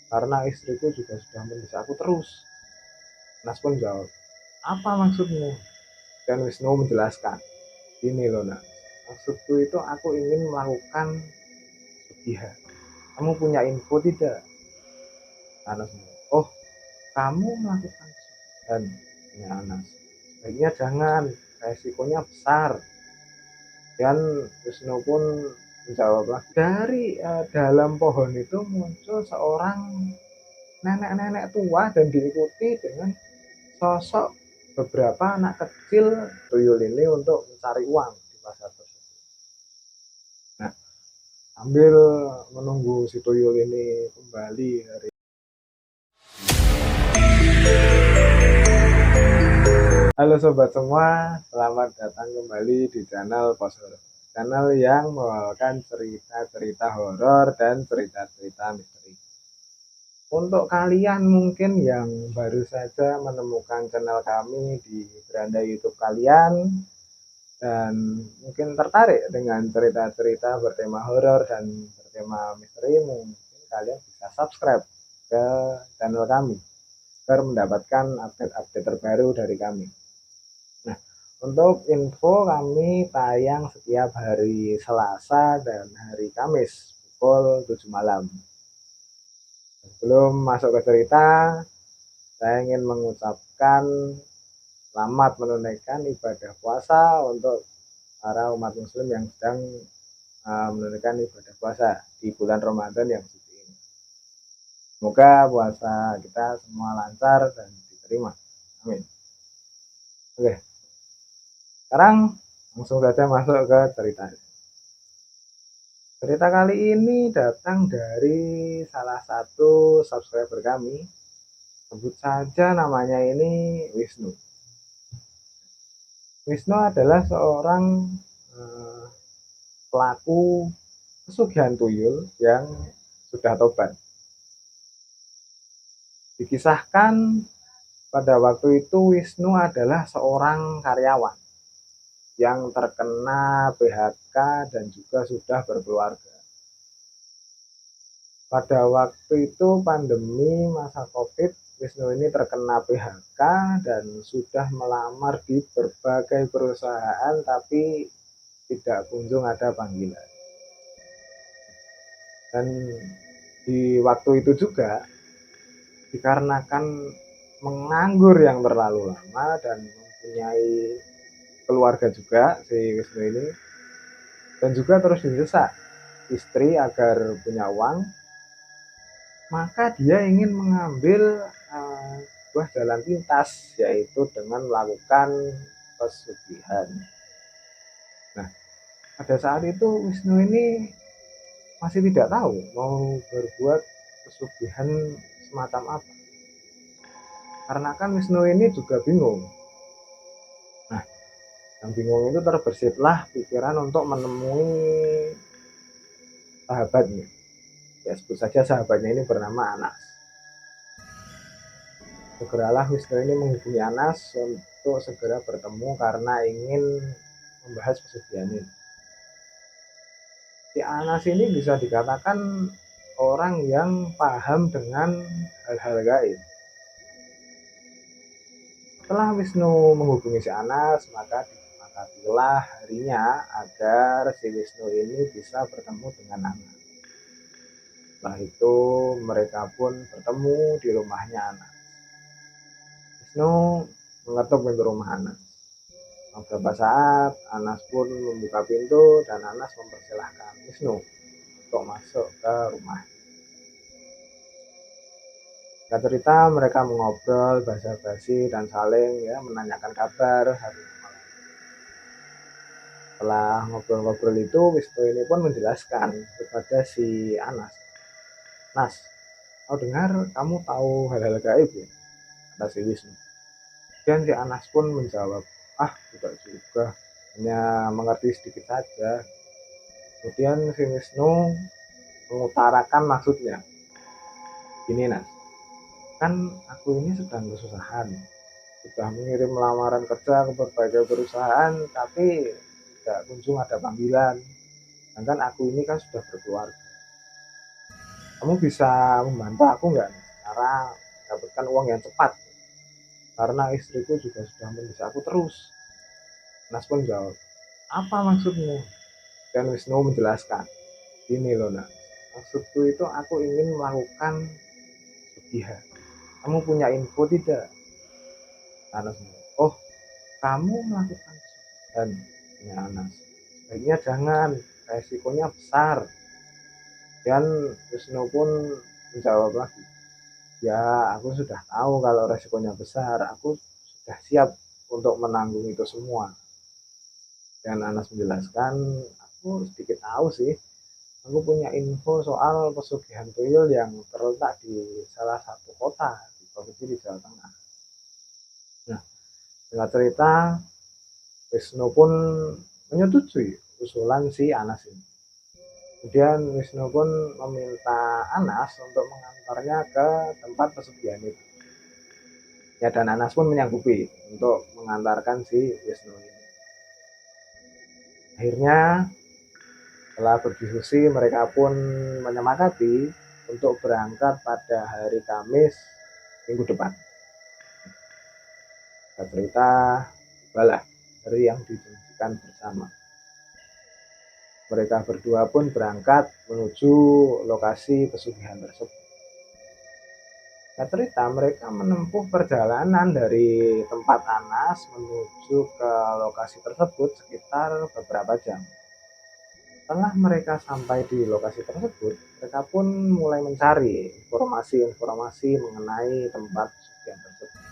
karena istriku juga sudah mendesak aku terus. Anas pun jawab, apa maksudmu? Dan Wisnu menjelaskan, gini loh Nas, maksudku itu aku ingin melakukan jihad. Kamu punya info tidak? Anas, oh kamu melakukan pesugihan? Ya Anas, sebaiknya jangan, resikonya besar. Dan Wisnu pun menjawablah, dari dalam pohon itu muncul seorang nenek-nenek tua dan diikuti dengan sosok beberapa anak kecil tuyul ini untuk mencari uang di pasar tersebut. Nah, sambil menunggu si tuyul ini kembali dari Halo sobat semua, selamat datang kembali di channel Pos Horor. Channel yang membawakan cerita-cerita horor dan cerita-cerita misteri. Untuk kalian mungkin yang baru saja menemukan channel kami di beranda YouTube kalian dan mungkin tertarik dengan cerita-cerita bertema horor dan bertema misteri, mungkin kalian bisa subscribe ke channel kami agar mendapatkan update-update terbaru dari kami. Nah, untuk info kami tayang setiap hari Selasa dan hari Kamis pukul 7 malam. Sebelum masuk ke cerita, saya ingin mengucapkan selamat menunaikan ibadah puasa untuk para umat muslim yang sedang menunaikan ibadah puasa di bulan Ramadan yang suci ini. Semoga puasa kita semua lancar dan diterima. Amin. Oke, sekarang langsung saja masuk ke ceritanya. Cerita kali ini datang dari salah satu subscriber kami. Sebut saja namanya ini Wisnu. Wisnu adalah seorang pelaku pesugihan tuyul yang sudah tobat. Dikisahkan pada waktu itu Wisnu adalah seorang karyawan yang terkena PHK dan juga sudah berkeluarga. Pada waktu itu pandemi masa COVID, Wisnu ini terkena PHK dan sudah melamar di berbagai perusahaan tapi tidak kunjung ada panggilan. Dan di waktu itu juga dikarenakan menganggur yang terlalu lama dan mempunyai keluarga juga si Wisnu ini, dan juga terus didesak istri agar punya uang, maka dia ingin mengambil sebuah jalan pintas, yaitu dengan melakukan pesugihan. Nah, pada saat itu Wisnu ini masih tidak tahu mau berbuat pesugihan semacam apa, karena kan Wisnu ini juga bingung. Nah, yang bingung itu terbersitlah pikiran untuk menemui sahabatnya. Ya, sebut saja sahabatnya ini bernama Anas. Segeralah Wisnu ini menghubungi Anas untuk segera bertemu karena ingin membahas pesugihan ini. Si Anas ini bisa dikatakan orang yang paham dengan hal-hal gaib. Setelah Wisnu menghubungi si Anas, maka disepakatilah harinya agar si Wisnu ini bisa bertemu dengan Anas. Setelah itu mereka pun bertemu di rumahnya Anas. Wisnu mengetuk pintu rumah Anas. Beberapa saat Anas pun membuka pintu dan Anas mempersilahkan Wisnu untuk masuk ke rumah. Singkat cerita mereka mengobrol basa-basi dan saling menanyakan kabar hari malam. Setelah ngobrol-ngobrol itu Wisnu ini pun menjelaskan kepada si Anas, Nas, kau dengar kamu tahu hal-hal gaib ya? Kata si Wisnu. Dan si Anas pun menjawab, ah tidak juga, hanya mengerti sedikit saja. Kemudian si Wisnu mengutarakan maksudnya. Gini Nas, kan aku ini sedang kesusahan, sudah mengirim lamaran kerja ke berbagai perusahaan tapi tidak kunjung ada panggilan. Sedangkan aku ini kan sudah berkeluarga. kamu bisa membantu aku nggak nih cara mendapatkan uang yang cepat, karena istriku juga sudah mendesak aku terus. Nas pun jawab, apa maksudmu? Dan Wisnu menjelaskan, gini loh Nas, maksudku itu aku ingin melakukan pesugihan. Kamu punya info tidak? Anas, oh kamu melakukan pesugihan? Ya Anas, sebaiknya jangan, resikonya besar. Dan Wisnu pun menjawab lagi, ya aku sudah tahu kalau resikonya besar, aku sudah siap untuk menanggung itu semua. Dan Anas menjelaskan, aku sedikit tahu sih, aku punya info soal pesugihan tuyul yang terletak di salah satu kota di provinsi di Jawa Tengah. Nah, singkat cerita, Wisnu pun menyetujui usulan si Anas ini. Kemudian Wisnu pun meminta Anas untuk mengantarnya ke tempat pesugihan itu. Ya, dan Anas pun menyanggupi untuk mengantarkan si Wisnu ini. Akhirnya setelah berdiskusi mereka pun menyepakati untuk berangkat pada hari Kamis minggu depan. Kita cerita balah hari yang dijanjikan bersama. Mereka berdua pun berangkat menuju lokasi pesugihan tersebut. Kita cerita mereka menempuh perjalanan dari tempat Anas menuju ke lokasi tersebut sekitar beberapa jam. Setelah mereka sampai di lokasi tersebut, mereka pun mulai mencari informasi-informasi mengenai tempat pesugihan tersebut.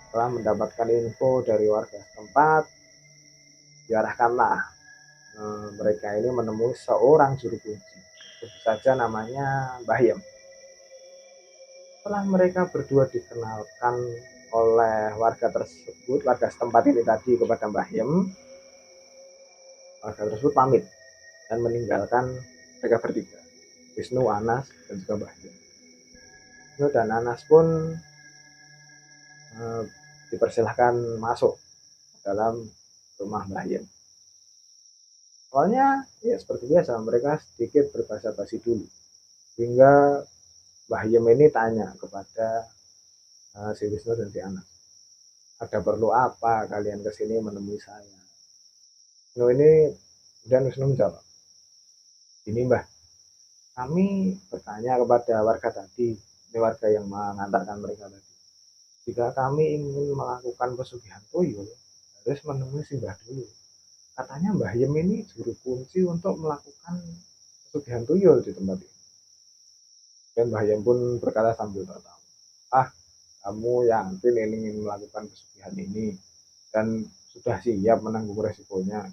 Setelah mendapatkan info dari warga setempat, diarahkanlah mereka ini menemui seorang juru kunci. Tentu saja namanya Mbah Yem. Setelah mereka berdua dikenalkan oleh warga tersebut, warga setempat ini tadi kepada Mbah Yem, warga tersebut pamit dan meninggalkan mereka bertiga, Wisnu, Anas, dan juga Mbah Yem. Wisnu dan Anas pun dipersilahkan masuk dalam rumah Mbah Yem. Awalnya ya seperti biasa, mereka sedikit berbahasa basi dulu, hingga Mbah Yem ini tanya kepada si Wisnu dan si Anas, ada perlu apa kalian kesini menemui saya? Wisnu ini dan Wisnu menjawab, ini Mbah, kami bertanya kepada warga tadi, ini warga yang mengantarkan mereka tadi, jika kami ingin melakukan pesugihan tuyul harus menemui si Mbah dulu. Katanya Mbah Yem ini juru kunci untuk melakukan pesugihan tuyul di tempat ini. Dan Mbah Yem pun berkata sambil tertawa, ah kamu yakin ingin melakukan pesugihan ini dan sudah siap menanggung resikonya?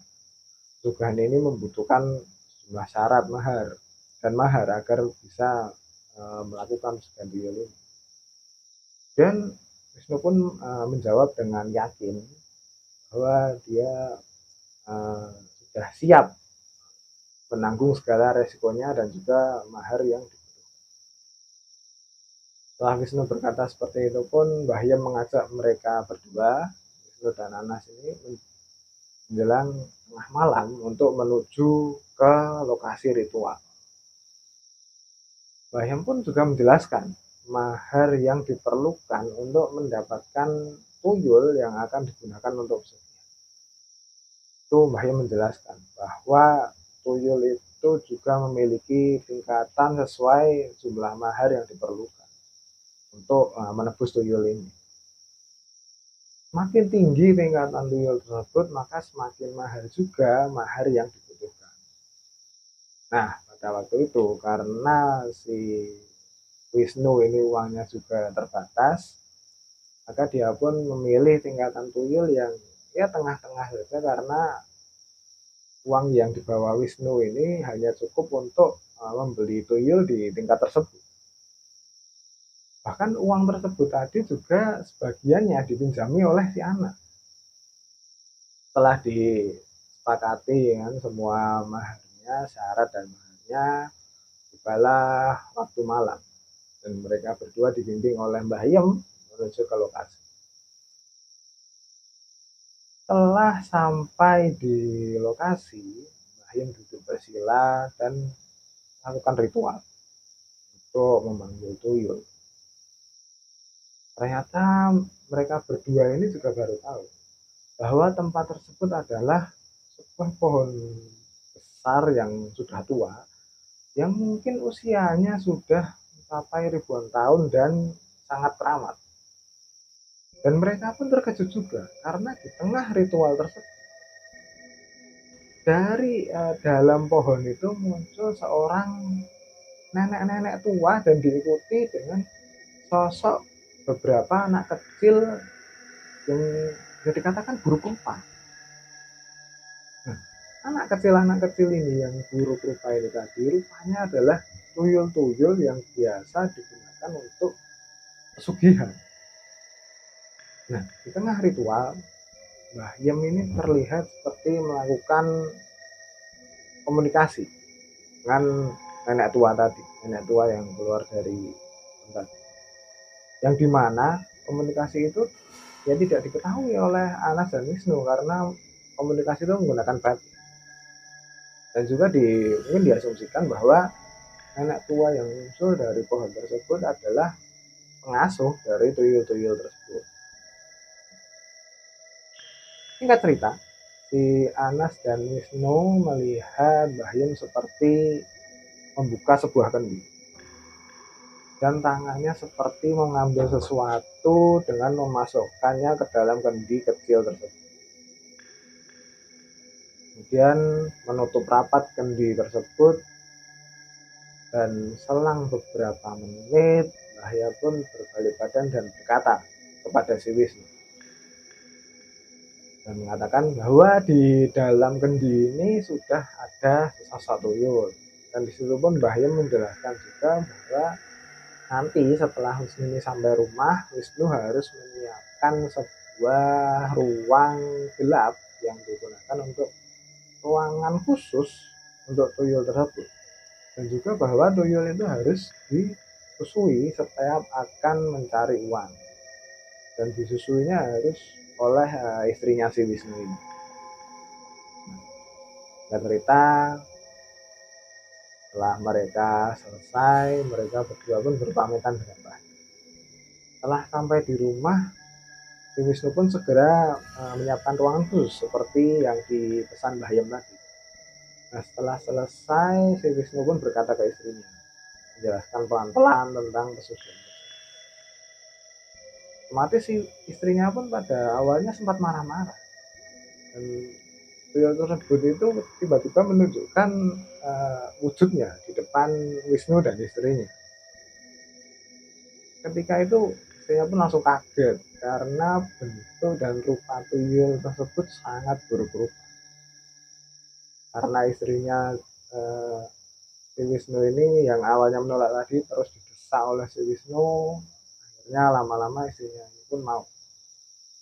Pesugihan ini membutuhkan sejumlah syarat mahar dan mahar agar bisa melakukan pesugihan tuyul ini. Dan Wisnu pun menjawab dengan yakin bahwa dia sudah siap menanggung segala resikonya dan juga mahar yang dibutuhkan. Setelah Wisnu berkata seperti itu pun, Mbah Yem mengajak mereka berdua, Wisnu dan Anas ini, menjelang tengah malam untuk menuju ke lokasi ritual. Mbah Yem pun juga menjelaskan mahar yang diperlukan untuk mendapatkan tuyul yang akan digunakan untuk pesugihan. Itu Mbah Yem menjelaskan bahwa tuyul itu juga memiliki tingkatan sesuai jumlah mahar yang diperlukan untuk menebus tuyul ini. Semakin tinggi tingkatan tuyul tersebut, maka semakin mahal juga mahar yang dibutuhkan. Nah, pada waktu itu karena si Wisnu ini uangnya juga terbatas, maka dia pun memilih tingkatan tuyul yang ya tengah-tengah saja, karena uang yang dibawa Wisnu ini hanya cukup untuk membeli tuyul di tingkat tersebut. Bahkan uang tersebut tadi juga sebagiannya dipinjami oleh si anak. Setelah disepakati kan semua maharnya, syarat dan maharnya, tibalah waktu malam dan mereka berdua dibimbing oleh Mbah Yem menuju ke lokasi. Setelah sampai di lokasi, Mbah Yem duduk bersila dan lakukan ritual untuk memanggil tuyul. Ternyata mereka berdua ini juga baru tahu bahwa tempat tersebut adalah sebuah pohon besar yang sudah tua, yang mungkin usianya sudah mencapai ribuan tahun dan sangat keramat. Dan mereka pun terkejut juga karena di tengah ritual tersebut dari dalam pohon itu muncul seorang nenek-nenek tua dan diikuti dengan sosok beberapa anak kecil yang dikatakan buruk rupa. Nah, anak kecil ini yang buruk rupa ini tadi rupanya adalah tuyul-tuyul yang biasa digunakan untuk pesugihan. Nah, di tengah ritual, Mbah Yem ini terlihat seperti melakukan komunikasi dengan nenek tua tadi, nenek tua yang keluar dari tempat. Yang dimana komunikasi itu ya tidak diketahui oleh Anas dan Wisnu karena komunikasi itu menggunakan batin. Dan juga mungkin diasumsikan bahwa nenek tua yang muncul dari pohon tersebut adalah pengasuh dari tuyul-tuyul tersebut. Singkat cerita, si Anas dan Wisnu melihat Mbah Yem seperti membuka sebuah kendi. Dan tangannya seperti mengambil sesuatu dengan memasukkannya ke dalam kendi kecil tersebut. Kemudian menutup rapat kendi tersebut dan selang beberapa menit Mbah Yem pun berbalik badan dan berkata kepada si Wisnu dan mengatakan bahwa di dalam kendi ini sudah ada sesosok tuyul. Dan disitu pun Mbah Yem menjelaskan juga bahwa nanti setelah Wisnu ini sampai rumah, Wisnu harus menyiapkan sebuah ruang gelap yang digunakan untuk ruangan khusus untuk tuyul tersebut. Dan juga bahwa tuyul itu harus disusui setiap akan mencari uang. Dan disusuinya harus oleh istrinya si Wisnu ini. Dan cerita setelah mereka selesai, mereka berdua pun berpamitan dengan Mbah. Setelah sampai di rumah, si Wisnu pun segera menyiapkan ruangan khusus seperti yang dipesan Mbah Yem tadi. Nah, setelah selesai, si Wisnu pun berkata ke istrinya, menjelaskan pelan-pelan tentang pesugihan. Otomatis si istrinya pun pada awalnya sempat marah-marah. Dan tuyul tersebut itu tiba-tiba menunjukkan wujudnya di depan Wisnu dan istrinya. Ketika itu saya pun langsung kaget karena bentuk dan rupa tuyul tersebut sangat buruk rupa. Karena istrinya si Wisnu ini yang awalnya menolak tadi terus didesak oleh si Wisnu, akhirnya lama-lama istrinya pun mau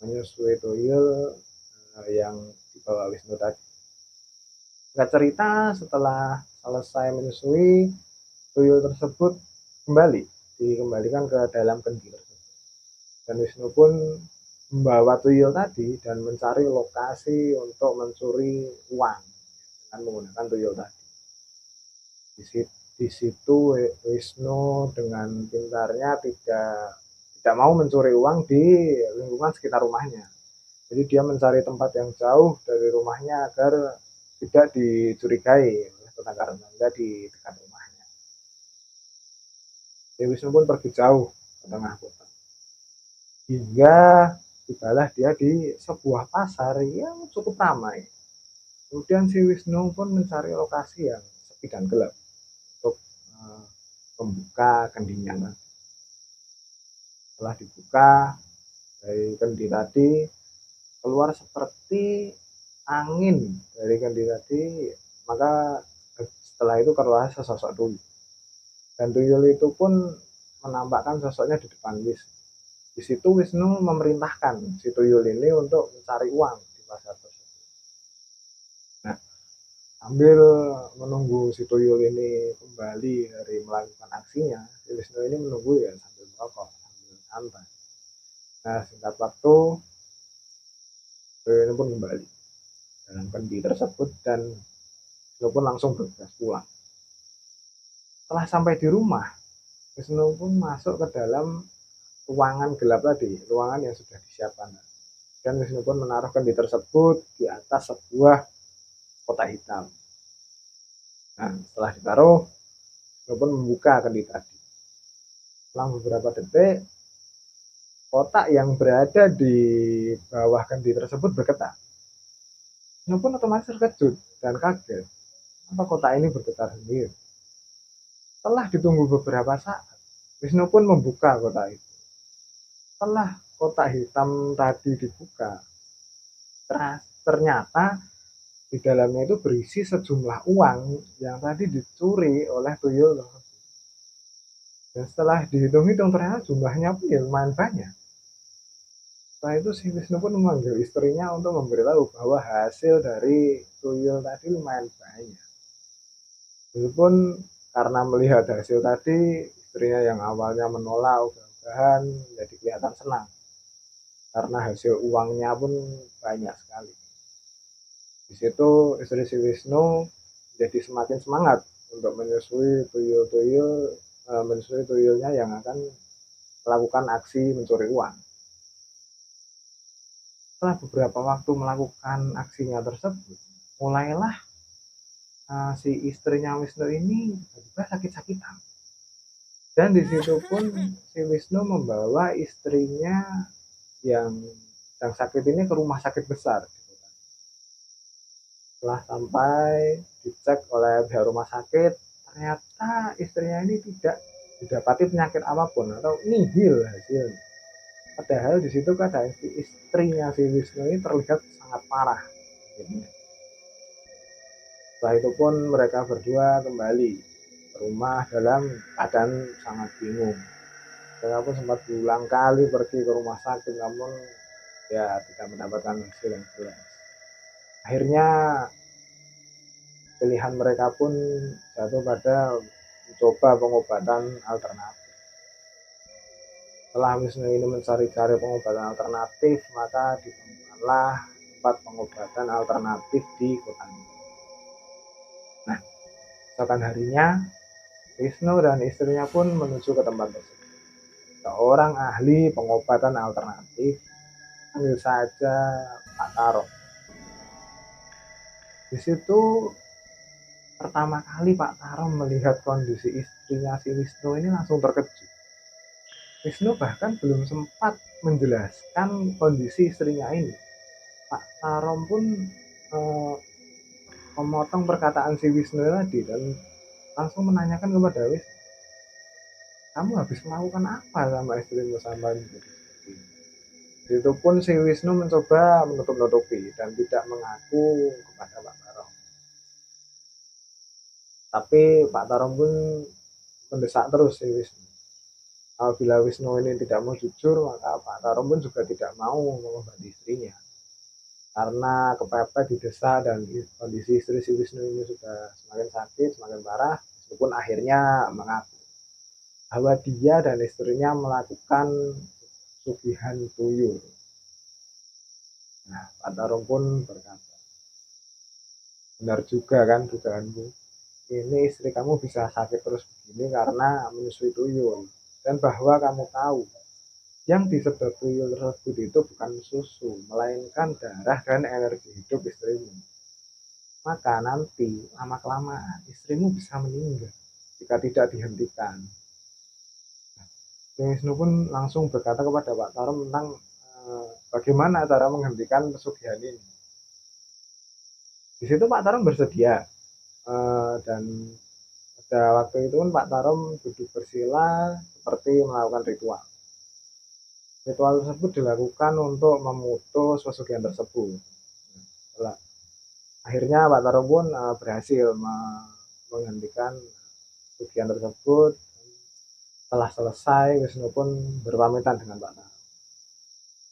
menyusui tuyul yang dibawa Wisnu tadi. Singkat cerita, setelah selesai menyusui, tuyul tersebut dikembalikan ke dalam kendi tersebut. Dan Wisnu pun membawa tuyul tadi dan mencari lokasi untuk mencuri uang dengan menggunakan tuyul tadi. Di situ Wisnu dengan pintarnya tidak mau mencuri uang di lingkungan sekitar rumahnya. Jadi dia mencari tempat yang jauh dari rumahnya agar tidak dicurigai oleh tetangga-tetangga di dekat rumahnya. Wisnu pun pergi jauh ke tengah kota. Hingga tibalah dia di sebuah pasar yang cukup ramai. Kemudian si Wisnu pun mencari lokasi yang sepi dan gelap untuk membuka kendinya. Setelah dibuka dari kendi tadi, keluar seperti angin dari kendi tadi, maka setelah itu keluar sesosok tuyul. Dan tuyul itu pun menampakkan sosoknya di depan Wisnu. Di situ Wisnu memerintahkan si tuyul ini untuk mencari uang di pasar tersebut. Nah, sambil menunggu si tuyul ini kembali dari melakukan aksinya, si Wisnu ini menunggu ya sambil merokok, sambil santai. Nah, singkat waktu, tuyul ini pun kembali dalam kendi tersebut dan Wisnu pun langsung bergegas pulang. Setelah sampai di rumah, Wisnu pun masuk ke dalam ruangan gelap tadi, ruangan yang sudah disiapkan. Dan Wisnu pun menaruh kendi tersebut di atas sebuah kotak hitam. Nah, setelah ditaruh, Wisnu pun membuka kendi tadi. Selang beberapa detik, kotak yang berada di bawah kendi tersebut bergetar. Wisnu pun otomatis terkejut dan kaget. Apa kotak ini bergetar sendiri? Setelah ditunggu beberapa saat, Wisnu pun membuka kotak itu. Setelah kotak hitam tadi dibuka, ternyata di dalamnya itu berisi sejumlah uang yang tadi dicuri oleh tuyul. Dan setelah dihitung-hitung ternyata jumlahnya pun ya lumayan banyak. Setelah itu si Wisnu pun memanggil istrinya untuk memberitahu bahwa hasil dari tuyul tadi lumayan banyak. Meskipun karena melihat hasil tadi, istrinya yang awalnya menolak ogah-ogahan jadi kelihatan senang. Karena hasil uangnya pun banyak sekali. Di situ istri si Wisnu jadi semakin semangat untuk menyusui tuyulnya yang akan melakukan aksi mencuri uang. Setelah beberapa waktu melakukan aksinya tersebut, mulailah si istrinya Wisnu ini tiba-tiba sakit-sakitan. Dan di situ pun si Wisnu membawa istrinya yang sedang sakit ini ke rumah sakit besar. Setelah sampai dicek oleh pihak rumah sakit, ternyata istrinya ini tidak didapati penyakit apapun atau nihil hasilnya. Padahal di situ keadaan si istrinya si Wisnu ini terlihat sangat parah. Setelah itu pun mereka berdua kembali ke rumah dalam keadaan sangat bingung. Saya pun sempat berulang kali pergi ke rumah sakit, namun ya tidak mendapatkan hasil yang jelas. Akhirnya pilihan mereka pun jatuh pada mencoba pengobatan alternatif. Setelah Wisnu ini mencari-cari pengobatan alternatif, maka ditemukanlah tempat pengobatan alternatif di kotanya. Nah, keesokan harinya, Wisnu dan istrinya pun menuju ke tempat tersebut. Seorang ahli pengobatan alternatif, panggil saja Pak Taro. Di situ pertama kali Pak Taro melihat kondisi istrinya si Wisnu ini langsung terkejut. Wisnu bahkan belum sempat menjelaskan kondisi istrinya ini. Pak Taro pun memotong perkataan si Wisnu tadi dan langsung menanyakan kepada Wisnu, kamu habis melakukan apa sama istrimu sampai menjadi seperti ini? Itu pun si Wisnu mencoba menutup-nutupi dan tidak mengaku kepada Pak Taro. Tapi Pak Taro pun mendesak terus si Wisnu. Apabila Wisnu ini tidak mau jujur, maka Pak Taro pun juga tidak mau mengobati istrinya. Karena kepepet di desa dan kondisi istri si Wisnu ini sudah semakin sakit, semakin parah, meskipun akhirnya mengaku bahwa dia dan istrinya melakukan sugihan tuyul. Nah, Pak Tarung pun berkata, benar juga kan dugaanmu, ini istri kamu bisa sakit terus begini karena menyusui tuyul. Dan bahwa kamu tahu, yang disedot tuyul tersebut itu bukan susu, melainkan darah dan energi hidup istrimu. Maka nanti lama-kelamaan istrimu bisa meninggal jika tidak dihentikan. Wisnu pun langsung berkata kepada Pak Tarom tentang bagaimana cara menghentikan pesugihan ini. Di situ Pak Tarom bersedia dan pada waktu itu pun Pak Tarom duduk bersila seperti melakukan ritual. Ritual tersebut dilakukan untuk memutus pesugihan tersebut. Setelah akhirnya Pak Tarom pun berhasil menghentikan pesugihan tersebut. Setelah selesai, Wisnu pun berpamitan dengan Pak Tarom.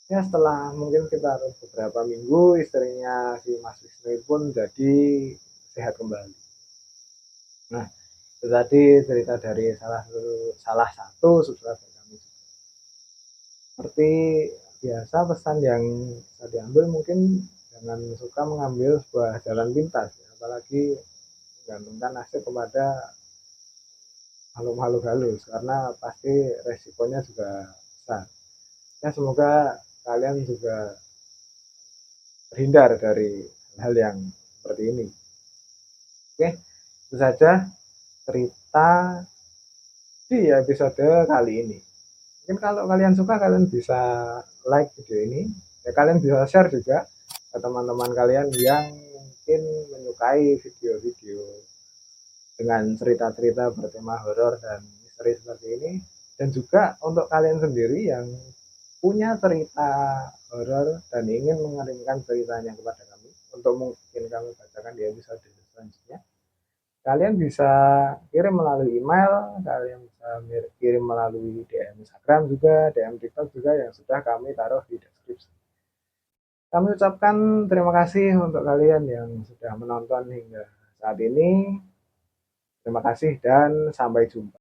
Ya setelah mungkin sekitar beberapa minggu, istrinya si Mas Wisnu pun jadi sehat kembali. Nah, itu tadi cerita dari salah satu subscriber kami juga. Seperti biasa, pesan yang bisa diambil mungkin jangan suka mengambil sebuah jalan pintas, apalagi menggantungkan nasib kepada makhluk-makhluk halus karena pasti resikonya juga besar. Ya semoga kalian juga terhindar dari hal yang seperti ini. Oke, itu saja cerita di episode kali ini. Mungkin kalau kalian suka kalian bisa like video ini. Ya kalian bisa share juga ke teman-teman kalian yang mungkin menyukai video-video dengan cerita-cerita bertema horor dan misteri seperti ini. Dan juga untuk kalian sendiri yang punya cerita horor dan ingin mengirimkan ceritanya kepada kami untuk mungkin kami bacakan di episode selanjutnya. Kalian bisa kirim melalui email, kalian bisa kirim melalui DM Instagram juga, DM TikTok juga yang sudah kami taruh di deskripsi. Kami ucapkan terima kasih untuk kalian yang sudah menonton hingga saat ini. Terima kasih dan sampai jumpa.